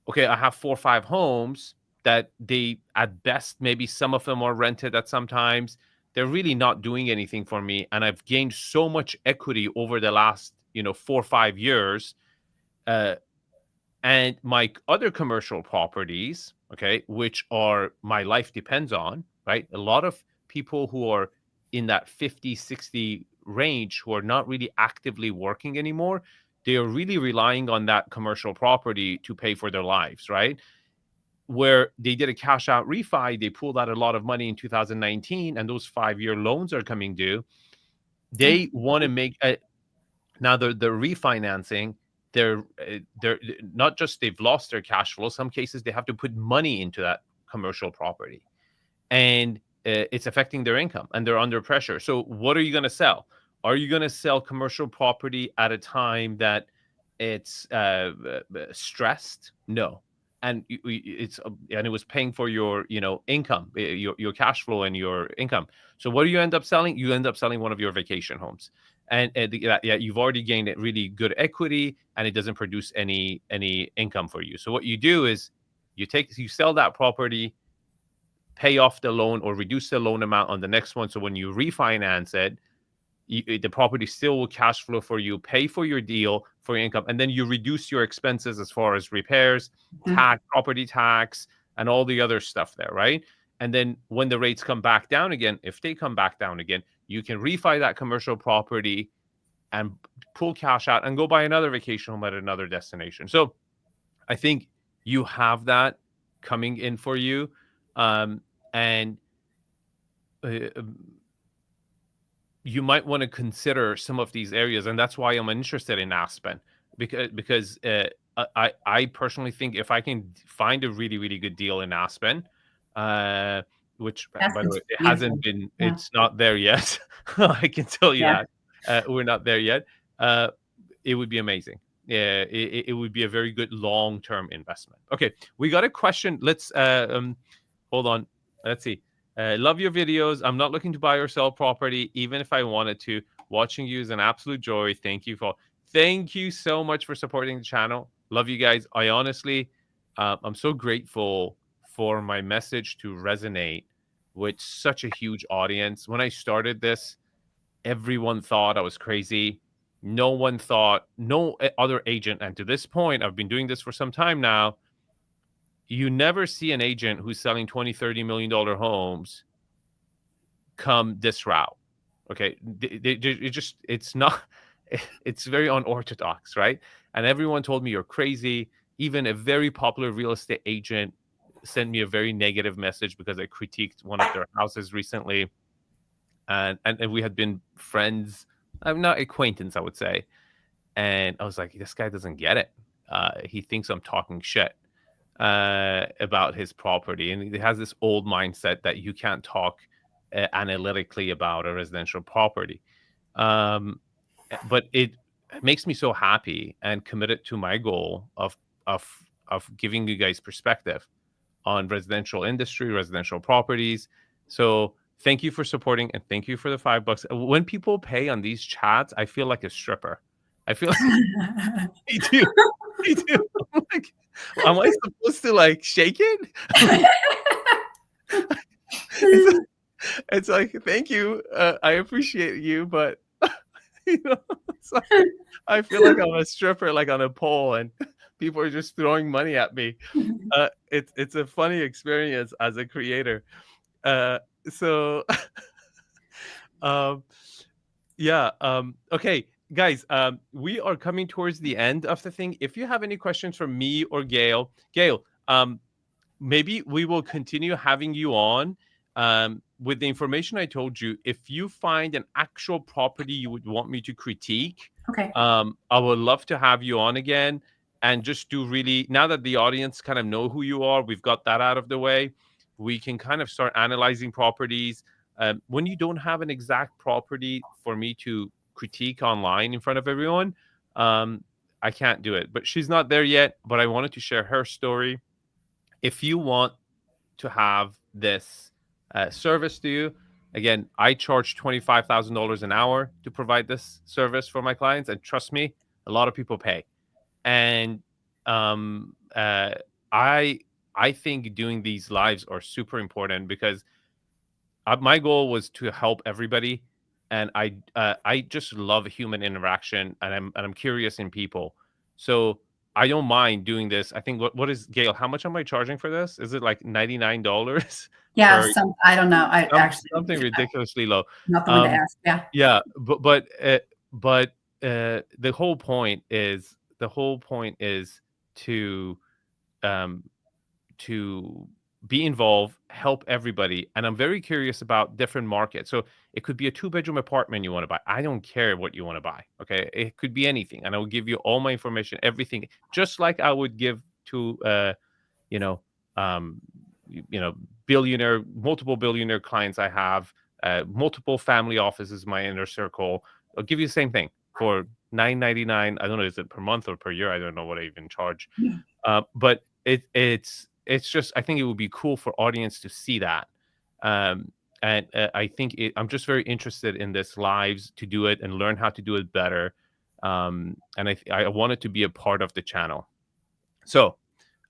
okay, I have 4 or 5 homes that they, at best, maybe some of them are rented at some times. They're really not doing anything for me. And I've gained so much equity over the last, 4 or 5 years. And my other commercial properties, okay, which are my life depends on, right? A lot of people who are in that 50, 60 range who are not really actively working anymore, they are really relying on that commercial property to pay for their lives, right? Where they did a cash out refi, they pulled out a lot of money in 2019, and those 5-year loans are coming due. They want to make now the refinancing. They're not just they've lost their cash flow. Some cases they have to put money into that commercial property, and it's affecting their income, and they're under pressure. So what are you going to sell? Are you going to sell commercial property at a time that it's stressed? No. And it was paying for your income, your cash flow and your income. So what do you end up selling? You end up selling one of your vacation homes, and you've already gained a really good equity, and it doesn't produce any income for you. So what you do is you sell that property, pay off the loan or reduce the loan amount on the next one. So when you refinance it, the property still will cash flow for you, pay for your deal, for your income, and then you reduce your expenses as far as repairs, tax, property tax, and all the other stuff there, right? And then when the rates come back down again, if they come back down again, you can refi that commercial property and pull cash out and go buy another vacation home at another destination. So I think you have that coming in for you. You might want to consider some of these areas, and that's why I'm interested in Aspen, because I personally think if I can find a really, really good deal in Aspen, which by the way, it hasn't been, it's not there yet. I can tell you that we're not there yet. It would be amazing. Yeah, it would be a very good long-term investment. Okay, we got a question. Let's hold on. Let's see. Love your videos. I'm not looking to buy or sell property, even if I wanted to. Watching you is an absolute joy. Thank you so much for supporting the channel. Love you guys. I honestly, I'm so grateful for my message to resonate with such a huge audience. When I started this, everyone thought I was crazy. No one thought, no other agent. And to this point, I've been doing this for some time now. You never see an agent who's selling $20, $30 million homes come this route. Okay. It's not, it's very unorthodox, right? And everyone told me you're crazy. Even a very popular real estate agent sent me a very negative message because I critiqued one of their houses recently. And we had been friends. I'm not acquaintance, I would say. And I was like, this guy doesn't get it. He thinks I'm talking shit about his property, and he has this old mindset that you can't talk analytically about a residential property. Um, but it makes me so happy and committed to my goal of of giving you guys perspective on residential industry, residential properties. So thank you for supporting and thank you for the $5. When people pay on these chats, I feel like a stripper. I feel like me too. Me too. I'm like, am I supposed to like shake it? It's, it's like, thank you. I appreciate you, but you know, it's like, I feel like I'm a stripper, like on a pole, and people are just throwing money at me. It's a funny experience as a creator. So um, yeah. Okay, guys. We are coming towards the end of the thing. If you have any questions for me or Gayle, maybe we will continue having you on with the information I told you. If you find an actual property you would want me to critique, Okay. I would love to have you on again and just do really, now that the audience kind of know who you are, we've got that out of the way. We can kind of start analyzing properties. When you don't have an exact property for me to critique online in front of everyone, I can't do it. But she's not there yet, but I wanted to share her story. If you want to have this service to you, again, I charge $25,000 an hour to provide this service for my clients, and trust me, a lot of people pay. And um, uh, I I think doing these lives are super important because my goal was to help everybody, and I just love human interaction, and I'm curious in people, so I don't mind doing this. I think what is Gayle? How much am I charging for this? Is it like $99 Yeah, for I don't know. I actually, something ridiculously low? not the one to ask. Yeah. Yeah, but the whole point is to um to be involved, help everybody. And I'm very curious about different markets. So it could be a 2-bedroom apartment you want to buy. I don't care what you want to buy. Okay. It could be anything. And I will give you all my information, everything, just like I would give to, you know, um, you know, multiple billionaire clients I have, multiple family offices, my inner circle. I'll give you the same thing for $9.99. I don't know, is it per month or per year? I don't know what I even charge. Yeah. But it's just, I think it would be cool for audience to see that. And I think I'm just very interested in this lives to do it and learn how to do it better. And I wanted to be a part of the channel. So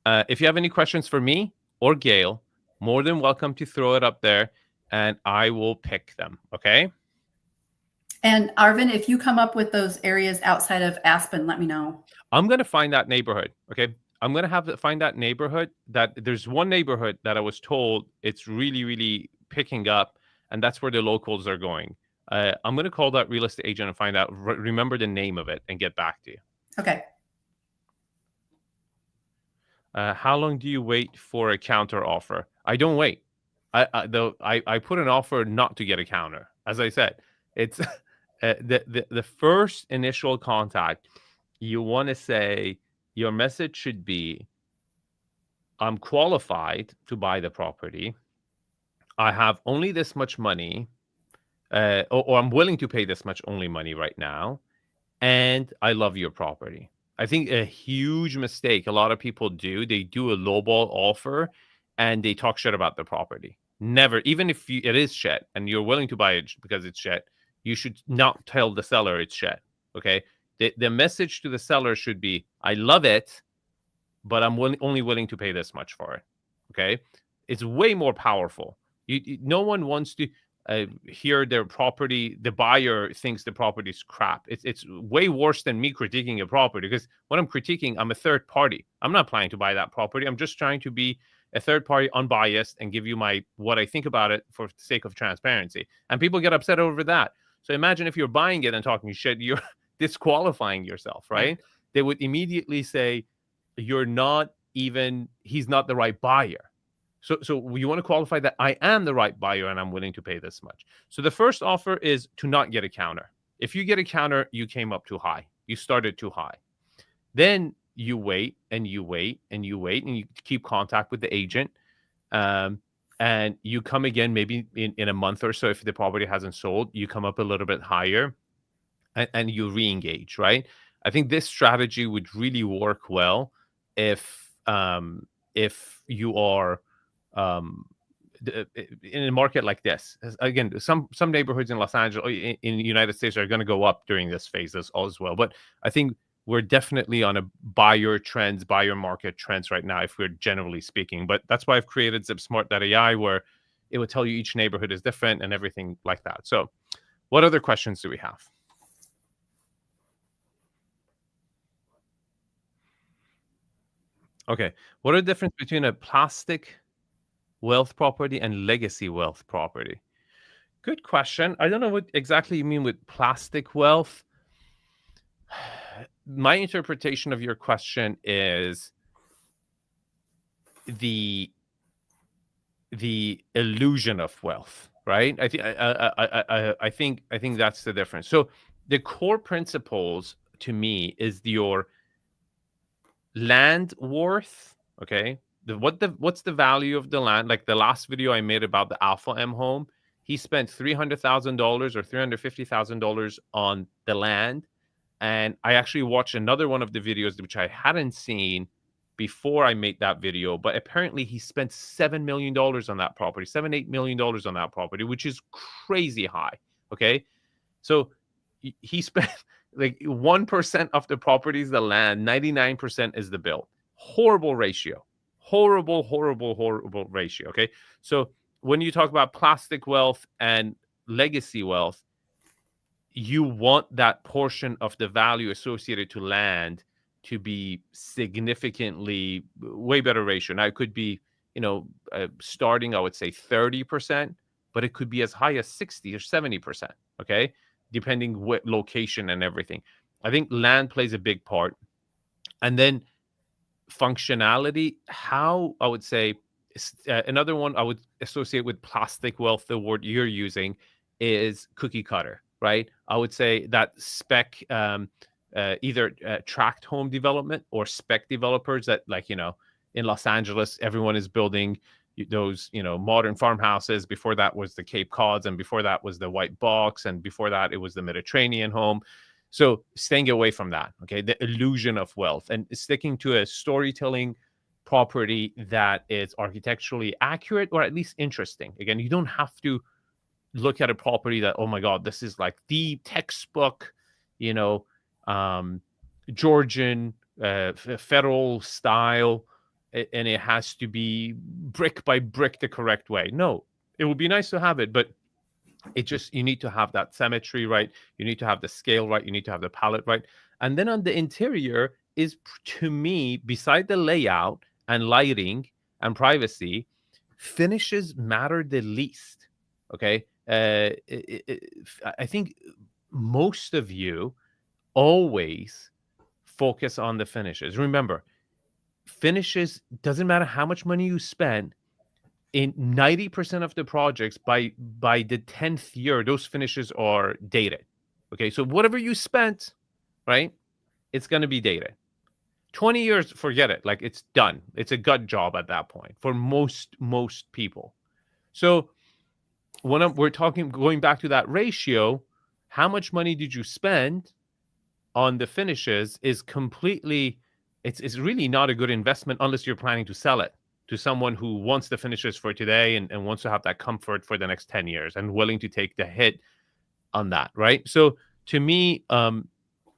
if you have any questions for me or Gayle, more than welcome to throw it up there and I will pick them. Okay. And Arvin, if you come up with those areas outside of Aspen, let me know. I'm going to find that neighborhood. Okay. I'm going to find that neighborhood. That there's one neighborhood that I was told it's really, really picking up, and that's where the locals are going. I'm going to call that real estate agent and find out, remember the name of it, and get back to you. Okay. How long do you wait for a counter offer? I don't wait. I put an offer not to get a counter. As I said, it's the first initial contact. You want to say your message should be, I'm qualified to buy the property. I have only this much money, or I'm willing to pay this much only money right now, and I love your property. I think a huge mistake a lot of people do, they do a lowball offer and they talk shit about the property. Never, even if it is shit and you're willing to buy it because it's shit, you should not tell the seller it's shit. Okay. The message to the seller should be, I love it, but I'm only willing to pay this much for it. Okay. It's way more powerful. No one wants to hear their property, the buyer thinks the property is crap. It's way worse than me critiquing a property, because when I'm critiquing, I'm a third party. I'm not planning to buy that property. I'm just trying to be a third party, unbiased, and give you what I think about it for the sake of transparency. And people get upset over that. So imagine if you're buying it and talking shit, you're disqualifying yourself, right? They would immediately say, he's not the right buyer. So you want to qualify that I am the right buyer and I'm willing to pay this much. So the first offer is to not get a counter. If you get a counter, you came up too high. You started too high. Then you wait and you wait and you wait and you keep contact with the agent. and you come again maybe in a month or so, if the property hasn't sold, you come up a little bit higher, and you re-engage, right? I think this strategy would really work well if you are um, in a market like this. Again, some neighborhoods in Los Angeles, in the United States, are going to go up during this phase as well. But I think we're definitely on a buyer market trends right now, if we're generally speaking. But that's why I've created ZipSmart.ai, where it would tell you each neighborhood is different and everything like that. So, what other questions do we have? Okay. What are the difference between a plastic wealth property and legacy wealth property? Good question. I don't know what exactly you mean with plastic wealth. My interpretation of your question is the illusion of wealth, right? I think that's the difference. So the core principles to me is your land worth. Okay, what's the value of the land? Like the last video I made about the Alpha M home, he spent $300,000 or $350,000 on the land, and I actually watched another one of the videos which I hadn't seen before I made that video, but apparently he spent $7 million on that property, $7-8 million on that property, which is crazy high. Okay, so he spent like 1% of the properties, the land, 99% is the bill. Horrible ratio. Horrible ratio. Okay. So when you talk about plastic wealth and legacy wealth, you want that portion of the value associated to land to be significantly way better ratio. Now it could be, starting, I would say 30%, but it could be as high as 60 or 70%. Okay, depending what location and everything. I think land plays a big part, and then functionality. How I would say another one I would associate with plastic wealth, the word you're using, is cookie cutter, right? I would say that spec, either tract home development or spec developers that, like, in Los Angeles, everyone is building those, modern farmhouses. Before that was the Cape Cods, and before that was the white box, and before that it was the Mediterranean home. So staying away from that, okay, the illusion of wealth, and sticking to a storytelling property that is architecturally accurate or at least interesting. Again, you don't have to look at a property that, oh my God, this is like the textbook, Georgian federal style, and it has to be brick by brick the correct way. No, it would be nice to have it, but you need to have that symmetry right. You need to have the scale right. You need to have the palette right. And then on the interior is, to me, beside the layout and lighting and privacy, finishes matter the least. Okay. I think most of you always focus on the finishes. Remember, finishes, doesn't matter how much money you spend, in 90% of the projects, by the 10th year, those finishes are dated. Okay, so whatever you spent, right, it's going to be dated. 20 years, forget it. Like, it's done. It's a gut job at that point for most people. So when we're talking, going back to that ratio, how much money did you spend on the finishes is completely, it's really not a good investment unless you're planning to sell it to someone who wants the finishes for today and wants to have that comfort for the next 10 years and willing to take the hit on that, right? So to me,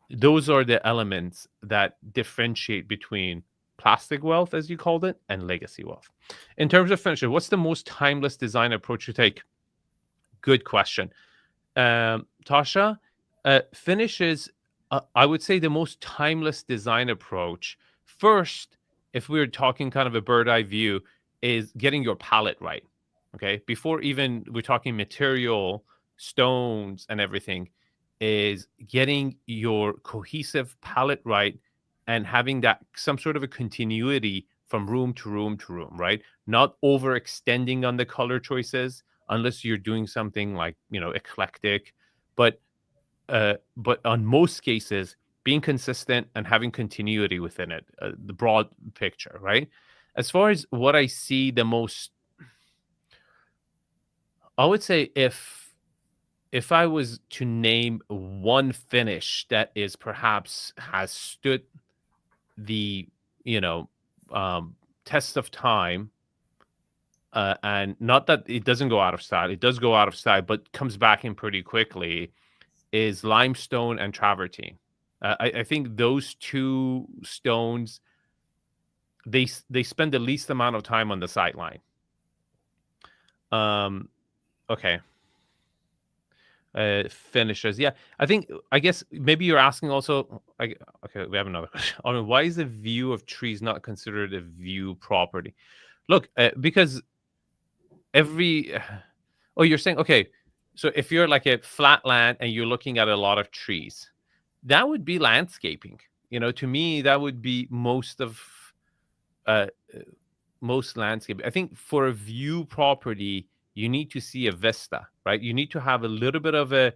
those are the elements that differentiate between plastic wealth, as you called it, and legacy wealth. In terms of finishes, what's the most timeless design approach you take? Good question. Tasha, finishes, I would say the most timeless design approach, first, if we're talking kind of a bird eye view, is getting your palette right. Okay. Before even we're talking material, stones, and everything, is getting your cohesive palette right and having that some sort of a continuity from room to room to room, right? Not overextending on the color choices unless you're doing something like, eclectic, but on most cases, being consistent and having continuity within it, the broad picture, right? As far as what I see the most I would say if I was to name one finish that is perhaps has stood the, you know, um, test of time, and not that it doesn't go out of style, it does go out of style, but comes back in pretty quickly, is limestone and travertine. I think those two stones, they spend the least amount of time on the sideline. Um, okay. Finishes. Yeah, I guess maybe you're asking also. Okay, we have another question. On why is the view of trees not considered a view property? Look, because every. Oh, you're saying okay. So if you're like a flat land and you're looking at a lot of trees, that would be landscaping. To me, that would be uh, uh, most landscape. I think for a view property, you need to see a vista, right? You need to have a little bit of a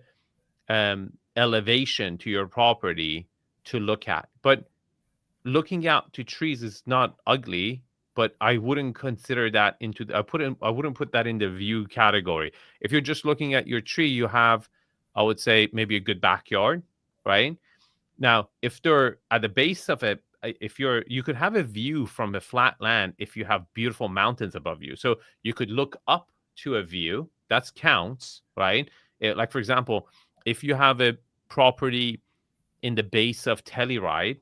elevation to your property to look at. But looking out to trees is not ugly, but I wouldn't consider that I wouldn't put that in the view category. If you're just looking at your tree, you have, I would say, maybe a good backyard, right? Now, if they're at the base of it, if you could have a view from a flat land if you have beautiful mountains above you. So you could look up to a view. That counts, right? Like for example, if you have a property in the base of Telluride,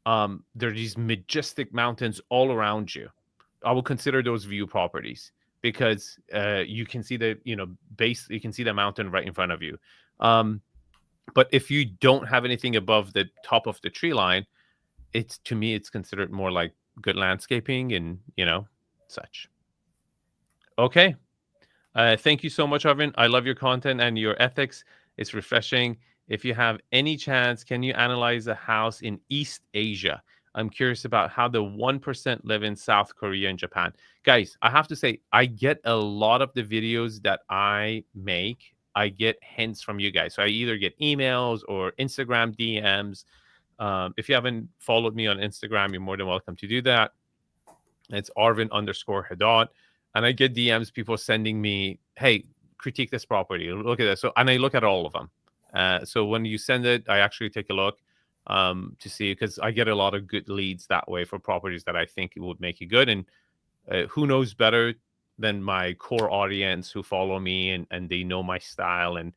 there are these majestic mountains all around you. I will consider those view properties because you can see the base. You can see the mountain right in front of you. But if you don't have anything above the top of the tree line, to me it's considered more like good landscaping and such. Okay. Thank you so much, Arvin. I love your content and your ethics. It's refreshing. If you have any chance, can you analyze a house in East Asia? I'm curious about how the 1% live in South Korea and Japan. Guys, I have to say, I get a lot of the videos that I make. I get hints from you guys. So I either get emails or Instagram DMs. If you haven't followed me on Instagram, you're more than welcome to do that. It's Arvin_Haddad. And I get DMs, people sending me, hey, critique this property. Look at this. And I look at all of them. So when you send it, I actually take a look to see, because I get a lot of good leads that way for properties that I think would make it good. And who knows better than my core audience who follow me and they know my style and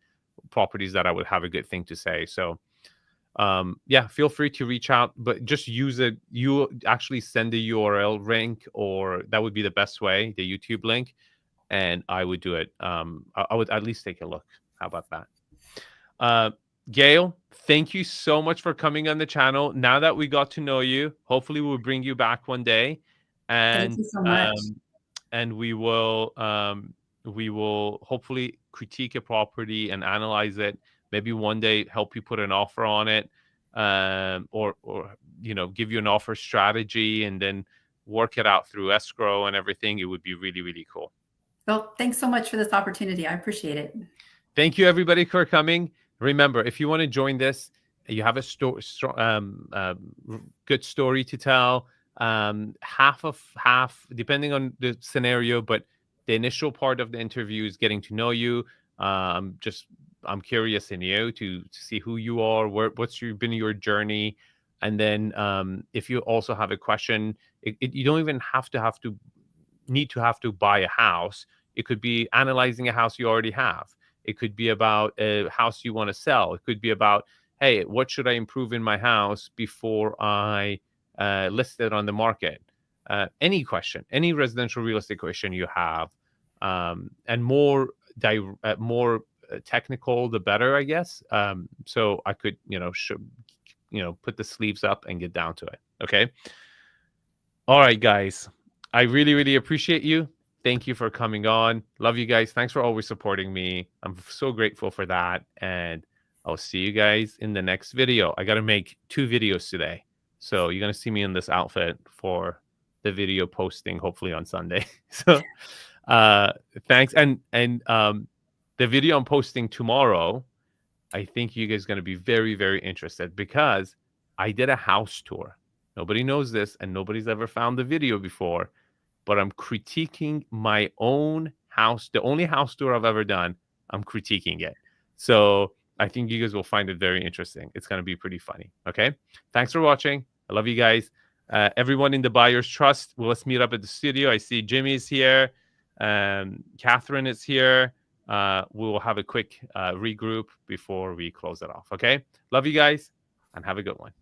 properties that I would have a good thing to say. So yeah, feel free to reach out, but just use it. You actually send the URL link, or that would be the best way, the YouTube link, and I would do it. I would at least take a look. How about that? Gayle, thank you so much for coming on the channel. Now that we got to know you, hopefully we'll bring you back one day, Thank and you so much. we will hopefully critique a property and analyze it. Maybe one day help you put an offer on it, or give you an offer strategy and then work it out through escrow and everything. It would be really, really cool. Well, thanks so much for this opportunity. I appreciate it. Thank you, everybody, for coming. Remember, if you want to join this, you have a good story to tell. Half, depending on the scenario, but the initial part of the interview is getting to know you. I'm curious in you to see who you are, what's been your journey, and then if you also have a question, you don't even have to buy a house. It could be analyzing a house you already have. It could be about a house you want to sell. It could be about, hey, what should I improve in my house before I list it on the market? Any question, any residential real estate question you have, and more technical, the better, I guess. So I could, put the sleeves up and get down to it. Okay. All right, guys. I really, really appreciate you. Thank you for coming on. Love you guys. Thanks for always supporting me. I'm so grateful for that. And I'll see you guys in the next video. I got to make 2 videos today. So you're going to see me in this outfit for the video posting, hopefully on Sunday. So thanks. And the video I'm posting tomorrow, I think you guys are going to be very, very interested, because I did a house tour. Nobody knows this and nobody's ever found the video before, but I'm critiquing my own house, the only house tour I've ever done, I'm critiquing it. So I think you guys will find it very interesting. It's going to be pretty funny. Okay. Thanks for watching. I love you guys. Everyone in the Buyers Trust, well, let's meet up at the studio. I see Jimmy's here. Catherine is here. We will have a quick regroup before we close it off. Okay. Love you guys and have a good one.